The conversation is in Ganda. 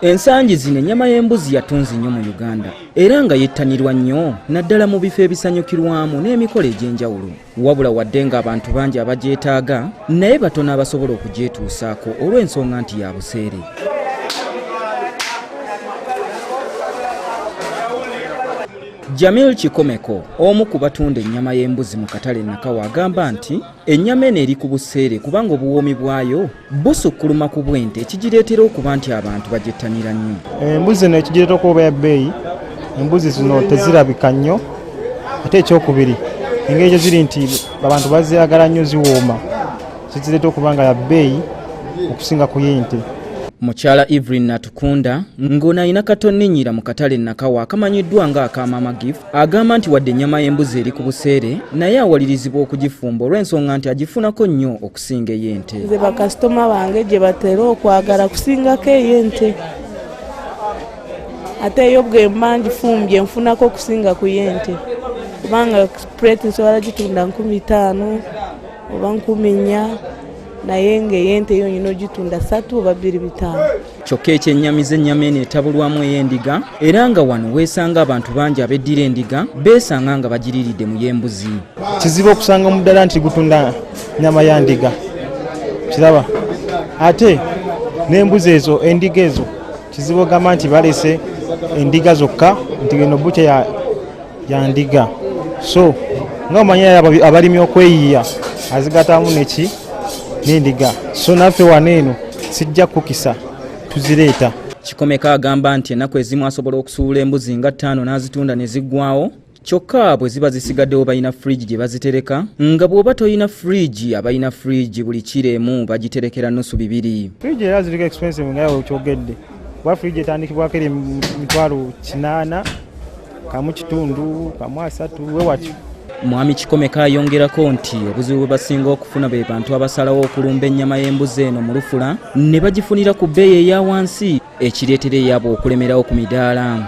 Ensangi zino ennyama y'embuzi yatunzi nnyo mu Uganda era nga yettanirwa nnyo naddala mu bifo ebisanyukirwamu n'emikolo egy'enjawulo. Wabula wadde nga abantu bangi abagyetaaga naye batono abasobola okugyetuusaako olw'ensonga nti ya buseere. Jamil Chikomeko, omu ku batunda ennyama y'embuzi mu katale Nakawa, agamba nti ennyama eno eri ku buseere kubanga obuwoomi bwayo busukkuluma ku bwente ekigireetera okuba nti abantu bagyettanira nnyo. Embuzi eno ekigireeta okuba ya bbeeyi, embuzi zino tezirabika nnyo, ate ekyokubiri engeri gye ziri nti abantu baziyagala nnyo ziwooma, kizireeta okuba nga ya bbeeyi okusinga ku y'ente. Mukyala Evelyn Natukunda ng'ono alina katonninnyira mu katale Nakawa akamanyiddwa nga akaMama Gift, agamba nti wadde ennyama y'embuzi eri ku buseere naye awalirizibwa okugifumba olw'ensonga nti agifunako nnyo okusinga ey'ente. Nze bakasitoma bange gye batera okwagala kusingako ey'ente, ate eyo bwe mba ngifumbye nfunako okusinga ku y'ente, kubanga puleeti nsobola gitunda 5,000 oba 4,000 naye ng'ey'ente yonyine ogitunda 3 oba 2,500. Kyokka ekyennyamiza ennyama eno etabulwamu ey'endiga era nga wano weesanga abantu bangi abeddira endiga beesanga nga bagiriiridde mu y'embuzi. Kizibu okusanga mu ddala nti gutunda nnyama ya ndiga, kiraba. Ate n'embuzi ezo, endiga ezo kizibu ogamba nti balese endiga zokka nti eno bukya ya ndiga. So nga omanya abalimi okweyiya azigatamu neki n'endiga, so naffe wano eno sijja kukisa tuzireeta. Chikomeko agamba nti ennaku ezimu asobola okusuula embuzi nga 5 n'azitunda ne ziggwawo, kyokka bwe ziba zisigaddewo balina fridge gye bazitereka, nga bw'oba toyina fridge abalina fridge buli kireemu bagiterekera nusu 2. Fridge era zirika expensive nga yawe kyogedde, kuba fridge etandikibwako eri 800, 1.5, 3 we watyo. Mwami Chikomeko ayongerako nti obuzibu bwe basinga okufuna be bantu abasalawo okulumba ennyama y'embuzi eno mu lufula ne bagifunira ku bbeeyi eya wansi, ekireetera eyaabwe okulemerawo ku midaala.